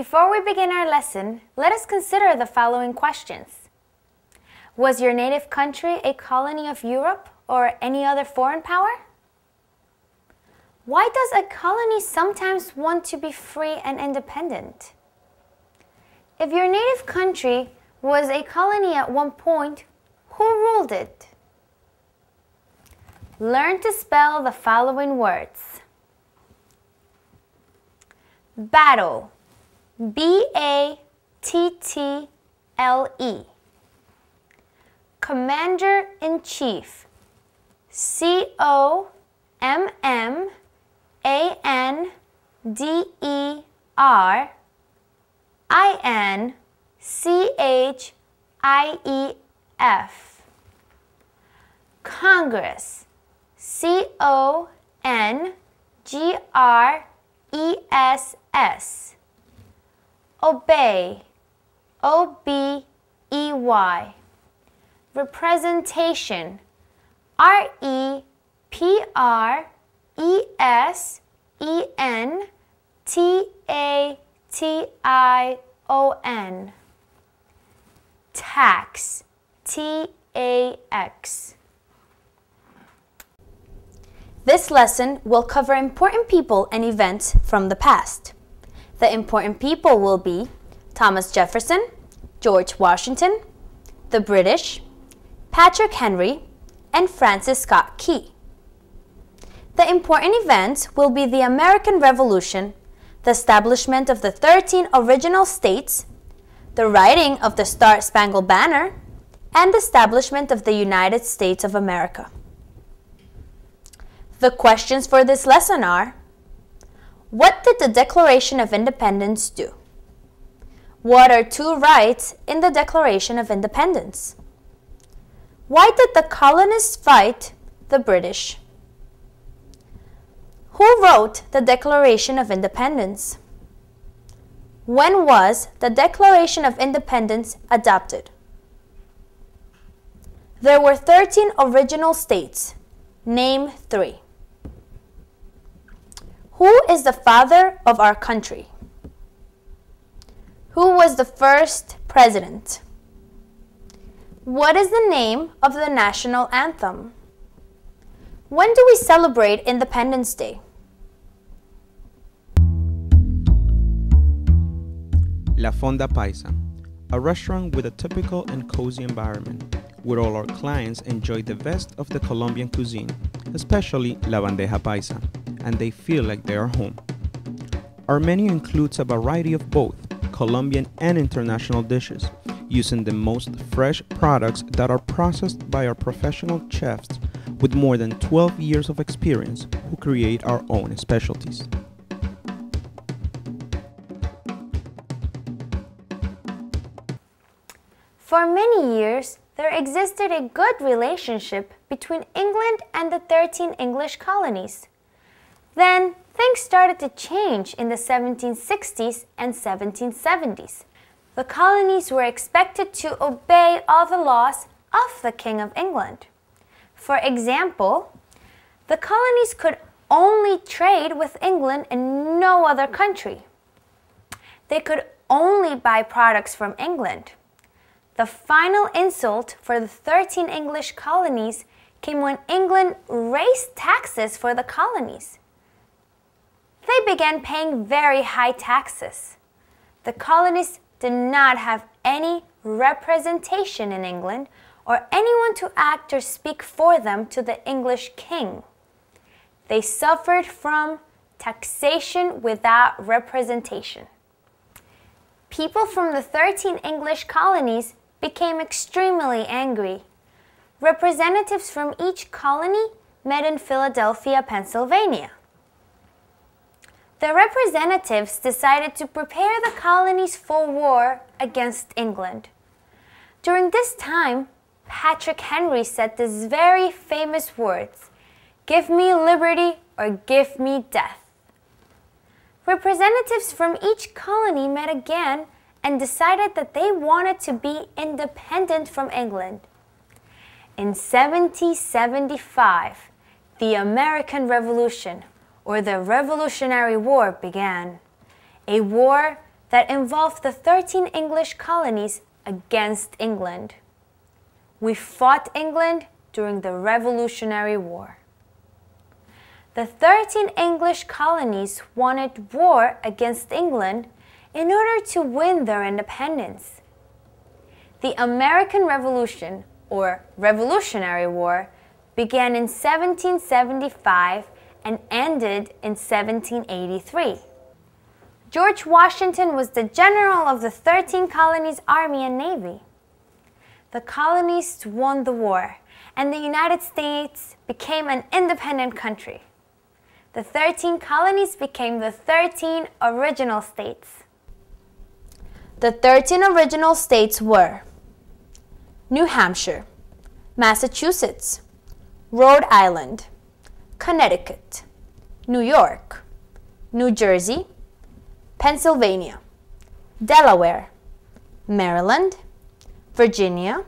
Before we begin our lesson, let us consider the following questions. Was your native country a colony of Europe or any other foreign power? Why does a colony sometimes want to be free and independent? If your native country was a colony at one point, who ruled it? Learn to spell the following words. Battle, B-A-T-T-L-E. Commander-in-Chief, C-O-M-M-A-N-D-E-R-I-N-C-H-I-E-F. Congress, C-O-N-G-R-E-S-S. Obey, O-B-E-Y. Representation, R-E-P-R-E-S-E-N-T-A-T-I-O-N. Tax, T-A-X. This lesson will cover important people and events from the past. The important people will be Thomas Jefferson, George Washington, the British, Patrick Henry, and Francis Scott Key. The important events will be the American Revolution, the establishment of the 13 original states, the writing of the Star-Spangled Banner, and the establishment of the United States of America. The questions for this lesson are: what did the Declaration of Independence do? What are two rights in the Declaration of Independence? Why did the colonists fight the British? Who wrote the Declaration of Independence? When was the Declaration of Independence adopted? There were 13 original states. Name 3. Who is the father of our country? Who was the first president? What is the name of the national anthem? When do we celebrate Independence Day? La Fonda Paisa, a restaurant with a typical and cozy environment, where all our clients enjoy the best of the Colombian cuisine, especially la bandeja paisa, and they feel like they are home. Our menu includes a variety of both Colombian and international dishes, using the most fresh products that are processed by our professional chefs with more than 12 years of experience who create our own specialties. For many years, there existed a good relationship between England and the 13 English colonies. Then, things started to change in the 1760s and 1770s. The colonies were expected to obey all the laws of the King of England. For example, the colonies could only trade with England and no other country. They could only buy products from England. The final insult for the 13 English colonies came when England raised taxes for the colonies. They began paying very high taxes. The colonies did not have any representation in England or anyone to act or speak for them to the English king. They suffered from taxation without representation. People from the 13 English colonies became extremely angry. Representatives from each colony met in Philadelphia, Pennsylvania. The representatives decided to prepare the colonies for war against England. During this time, Patrick Henry said these very famous words, "Give me liberty or give me death." Representatives from each colony met again and decided that they wanted to be independent from England. In 1775, the American Revolution, or the Revolutionary War, began. A war that involved the 13 English colonies against England. We fought England during the Revolutionary War. The 13 English colonies wanted war against England in order to win their independence. The American Revolution, or Revolutionary War, began in 1775 and ended in 1783. George Washington was the general of the 13 colonies' army and navy. The colonists won the war, and the United States became an independent country. The 13 colonies became the 13 original states. The 13 original states were New Hampshire, Massachusetts, Rhode Island, Connecticut, New York, New Jersey, Pennsylvania, Delaware, Maryland, Virginia,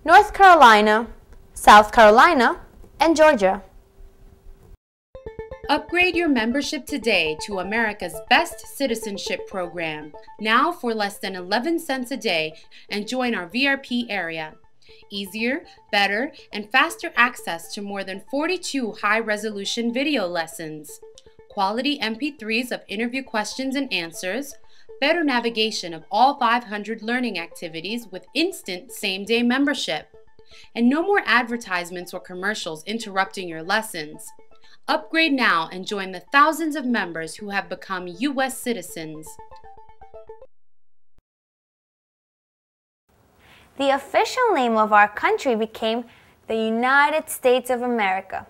North Carolina, South Carolina, and Georgia. Upgrade your membership today to America's best citizenship program, now for less than 11 cents a day, and join our VRP area. Easier, better, and faster access to more than 42 high-resolution video lessons, quality MP3s of interview questions and answers, better navigation of all 500 learning activities with instant same-day membership, and no more advertisements or commercials interrupting your lessons. Upgrade now and join the thousands of members who have become U.S. citizens. The official name of our country became the United States of America,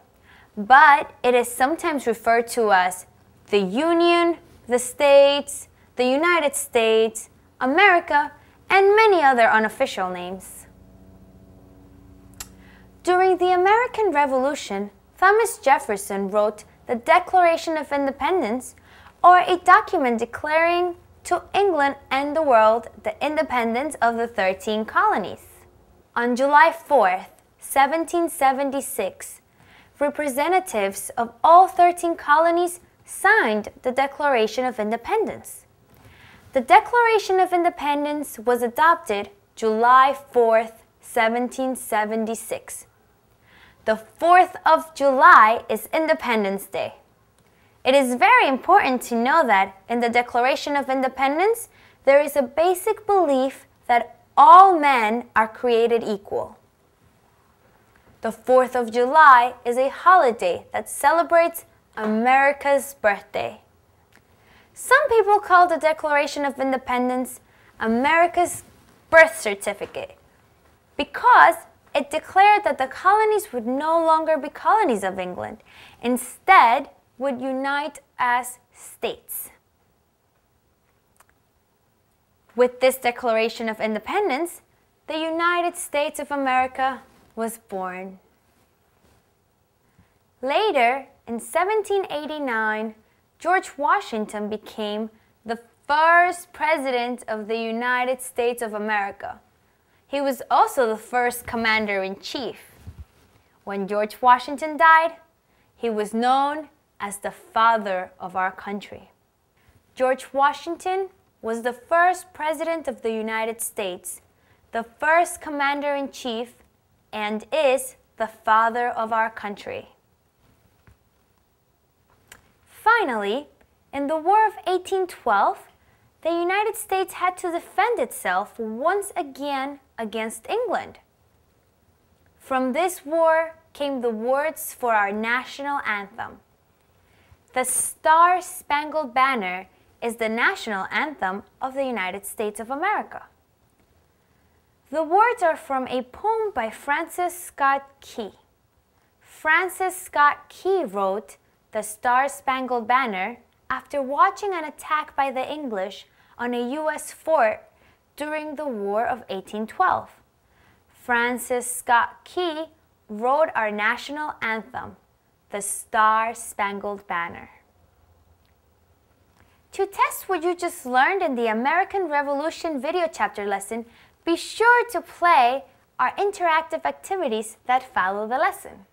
but it is sometimes referred to as the Union, the States, the United States, America, and many other unofficial names. During the American Revolution, Thomas Jefferson wrote the Declaration of Independence, or a document declaring to England and the world the independence of the 13 colonies. On July 4th, 1776, representatives of all 13 colonies signed the Declaration of Independence. The Declaration of Independence was adopted July 4th, 1776. The 4th of July is Independence Day. It is very important to know that in the Declaration of Independence, there is a basic belief that all men are created equal. The 4th of July is a holiday that celebrates America's birthday. Some people call the Declaration of Independence America's birth certificate because it declared that the colonies would no longer be colonies of England. Instead, would unite as states. With this Declaration of Independence, the United States of America was born. Later, in 1789, George Washington became the first president of the United States of America. He was also the first commander-in-chief. When George Washington died, he was known as the father of our country. George Washington was the first president of the United States, the first commander-in-chief, and is the father of our country. Finally, in the War of 1812, the United States had to defend itself once again against England. From this war came the words for our national anthem. The Star-Spangled Banner is the national anthem of the United States of America. The words are from a poem by Francis Scott Key. Francis Scott Key wrote the Star-Spangled Banner after watching an attack by the English on a U.S. fort during the War of 1812. Francis Scott Key wrote our national anthem, the Star-Spangled Banner. To test what you just learned in the American Revolution video chapter lesson, be sure to play our interactive activities that follow the lesson.